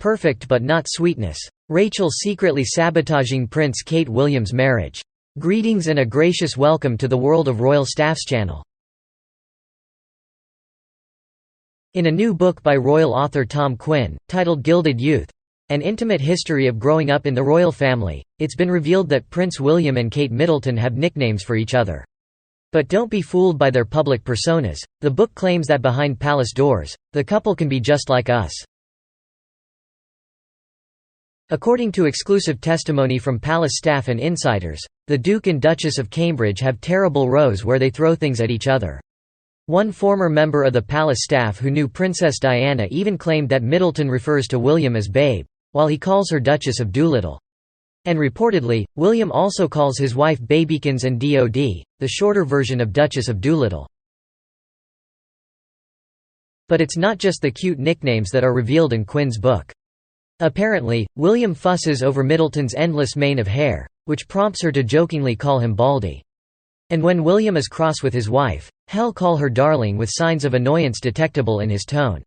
Perfect but not sweetness. Rachel secretly sabotaging Prince Kate Williams' marriage. Greetings and a gracious welcome to the World of Royal Staffs channel. In a new book by royal author Tom Quinn, titled Gilded Youth: An Intimate History of Growing Up in the Royal Family, it's been revealed that Prince William and Kate Middleton have nicknames for each other. But don't be fooled by their public personas. The book claims that behind palace doors, the couple can be just like us. According to exclusive testimony from palace staff and insiders, the Duke and Duchess of Cambridge have terrible rows where they throw things at each other. One former member of the palace staff who knew Princess Diana even claimed that Middleton refers to William as Babe, while he calls her Duchess of Doolittle. And reportedly, William also calls his wife Babykins and Dod, the shorter version of Duchess of Doolittle. But it's not just the cute nicknames that are revealed in Quinn's book. Apparently, William fusses over Middleton's endless mane of hair, which prompts her to jokingly call him Baldy. And when William is cross with his wife, he'll call her darling with signs of annoyance detectable in his tone.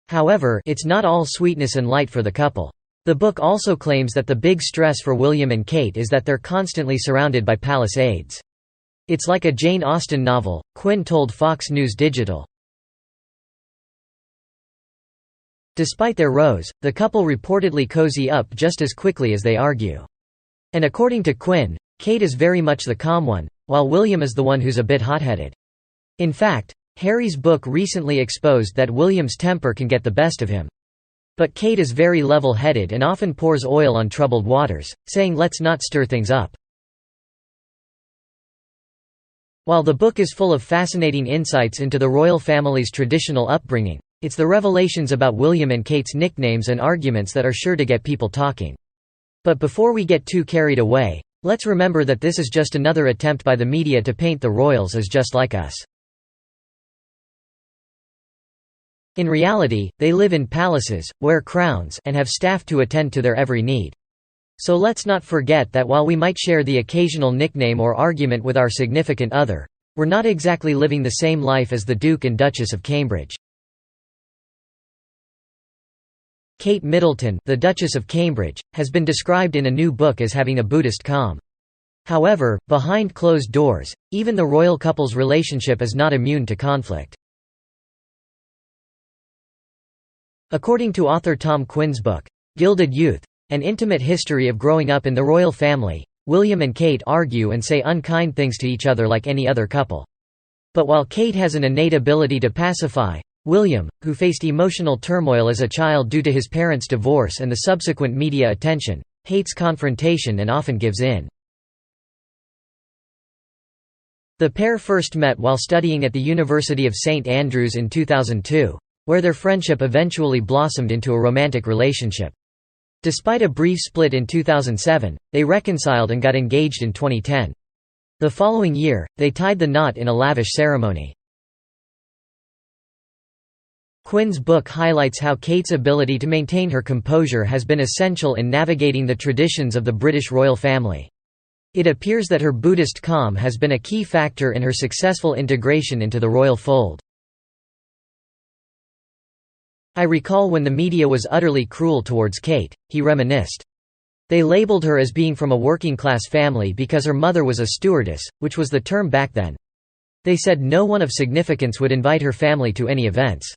However, it's not all sweetness and light for the couple. The book also claims that the big stress for William and Kate is that they're constantly surrounded by palace aides. It's like a Jane Austen novel, Quinn told Fox News Digital. Despite their rows, the couple reportedly cozy up just as quickly as they argue. And according to Quinn, Kate is very much the calm one, while William is the one who's a bit hot-headed. In fact, Harry's book recently exposed that William's temper can get the best of him. But Kate is very level-headed and often pours oil on troubled waters, saying let's not stir things up. While the book is full of fascinating insights into the royal family's traditional upbringing, it's the revelations about William and Kate's nicknames and arguments that are sure to get people talking. But before we get too carried away, let's remember that this is just another attempt by the media to paint the royals as just like us. In reality, they live in palaces, wear crowns, and have staff to attend to their every need. So let's not forget that while we might share the occasional nickname or argument with our significant other, we're not exactly living the same life as the Duke and Duchess of Cambridge. Kate Middleton, the Duchess of Cambridge, has been described in a new book as having a Buddhist calm. However, behind closed doors, even the royal couple's relationship is not immune to conflict. According to author Tom Quinn's book, Gilded Youth: An Intimate History of Growing Up in the Royal Family, William and Kate argue and say unkind things to each other like any other couple. But while Kate has an innate ability to pacify, William, who faced emotional turmoil as a child due to his parents' divorce and the subsequent media attention, hates confrontation and often gives in. The pair first met while studying at the University of St Andrews in 2002, where their friendship eventually blossomed into a romantic relationship. Despite a brief split in 2007, they reconciled and got engaged in 2010. The following year, they tied the knot in a lavish ceremony. Quinn's book highlights how Kate's ability to maintain her composure has been essential in navigating the traditions of the British royal family. It appears that her Buddhist calm has been a key factor in her successful integration into the royal fold. "I recall when the media was utterly cruel towards Kate," he reminisced. "They labelled her as being from a working-class family because her mother was a stewardess, which was the term back then. They said no one of significance would invite her family to any events.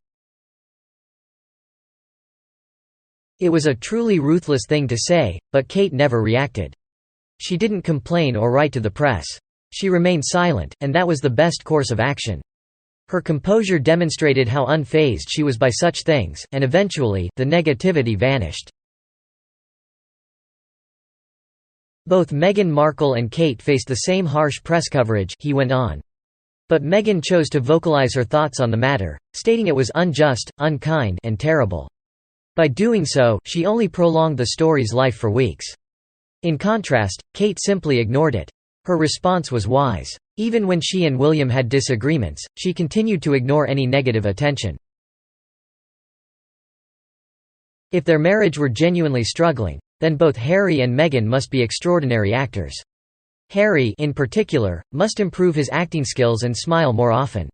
It was a truly ruthless thing to say, but Kate never reacted. She didn't complain or write to the press. She remained silent, and that was the best course of action. Her composure demonstrated how unfazed she was by such things, and eventually, the negativity vanished." Both Meghan Markle and Kate faced the same harsh press coverage, he went on. But Meghan chose to vocalize her thoughts on the matter, stating it was unjust, unkind, and terrible. By doing so, she only prolonged the story's life for weeks. In contrast, Kate simply ignored it. Her response was wise. Even when she and William had disagreements, she continued to ignore any negative attention. If their marriage were genuinely struggling, then both Harry and Meghan must be extraordinary actors. Harry, in particular, must improve his acting skills and smile more often.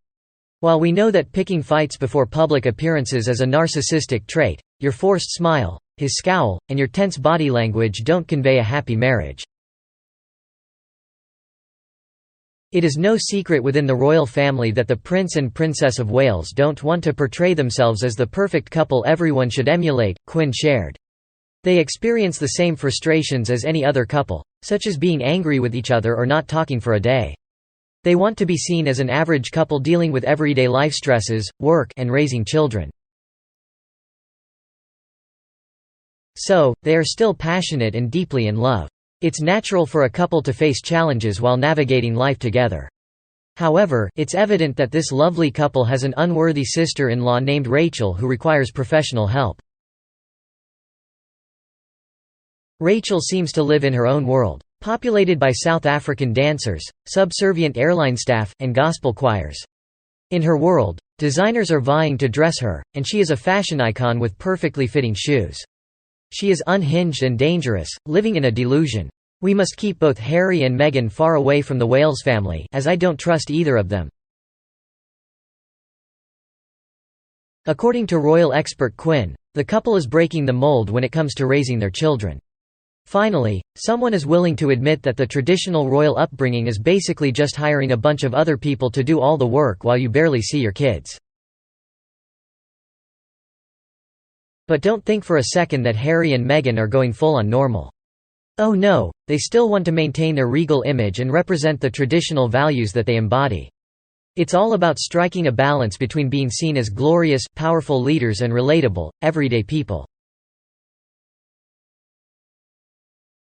While we know that picking fights before public appearances is a narcissistic trait, your forced smile, his scowl, and your tense body language don't convey a happy marriage. It is no secret within the royal family that the Prince and Princess of Wales don't want to portray themselves as the perfect couple everyone should emulate, Quinn shared. They experience the same frustrations as any other couple, such as being angry with each other or not talking for a day. They want to be seen as an average couple dealing with everyday life stresses, work, and raising children. So, they are still passionate and deeply in love. It's natural for a couple to face challenges while navigating life together. However, it's evident that this lovely couple has an unworthy sister-in-law named Rachel who requires professional help. Rachel seems to live in her own world, populated by South African dancers, subservient airline staff, and gospel choirs. In her world, designers are vying to dress her, and she is a fashion icon with perfectly fitting shoes. She is unhinged and dangerous, living in a delusion. We must keep both Harry and Meghan far away from the Wales family, as I don't trust either of them. According to royal expert Quinn, the couple is breaking the mold when it comes to raising their children. Finally, someone is willing to admit that the traditional royal upbringing is basically just hiring a bunch of other people to do all the work while you barely see your kids. But don't think for a second that Harry and Meghan are going full-on normal. Oh no, they still want to maintain their regal image and represent the traditional values that they embody. It's all about striking a balance between being seen as glorious, powerful leaders and relatable, everyday people.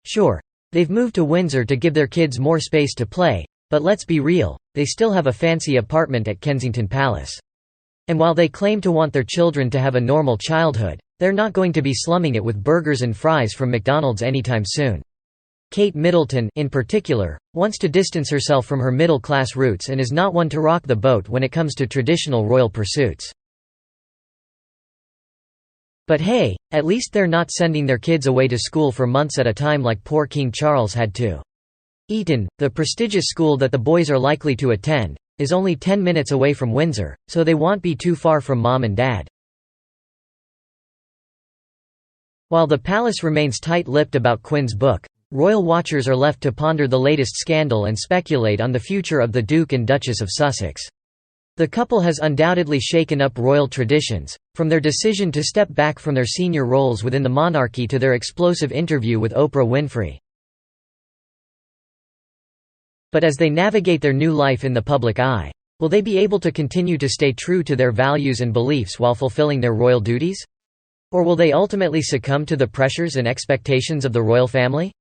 Sure, they've moved to Windsor to give their kids more space to play, but let's be real, they still have a fancy apartment at Kensington Palace. And while they claim to want their children to have a normal childhood, they're not going to be slumming it with burgers and fries from McDonald's anytime soon. Kate Middleton, in particular, wants to distance herself from her middle-class roots and is not one to rock the boat when it comes to traditional royal pursuits. But hey, at least they're not sending their kids away to school for months at a time like poor King Charles had to. Eton, the prestigious school that the boys are likely to attend, is only 10 minutes away from Windsor, so they won't be too far from mom and dad. While the palace remains tight-lipped about Quinn's book, royal watchers are left to ponder the latest scandal and speculate on the future of the Duke and Duchess of Sussex. The couple has undoubtedly shaken up royal traditions, from their decision to step back from their senior roles within the monarchy to their explosive interview with Oprah Winfrey. But as they navigate their new life in the public eye, will they be able to continue to stay true to their values and beliefs while fulfilling their royal duties? Or will they ultimately succumb to the pressures and expectations of the royal family?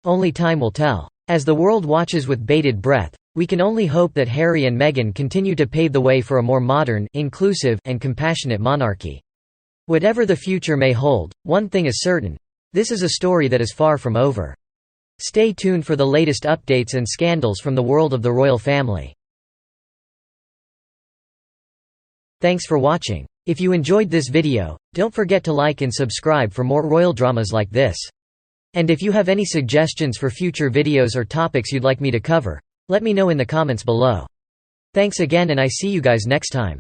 Only time will tell. As the world watches with bated breath, we can only hope that Harry and Meghan continue to pave the way for a more modern, inclusive, and compassionate monarchy. Whatever the future may hold, one thing is certain: this is a story that is far from over. Stay tuned for the latest updates and scandals from the world of the royal family. Thanks for watching. If you enjoyed this video, don't forget to like and subscribe for more royal dramas like this. And if you have any suggestions for future videos or topics you'd like me to cover, let me know in the comments below. Thanks again, and I see you guys next time.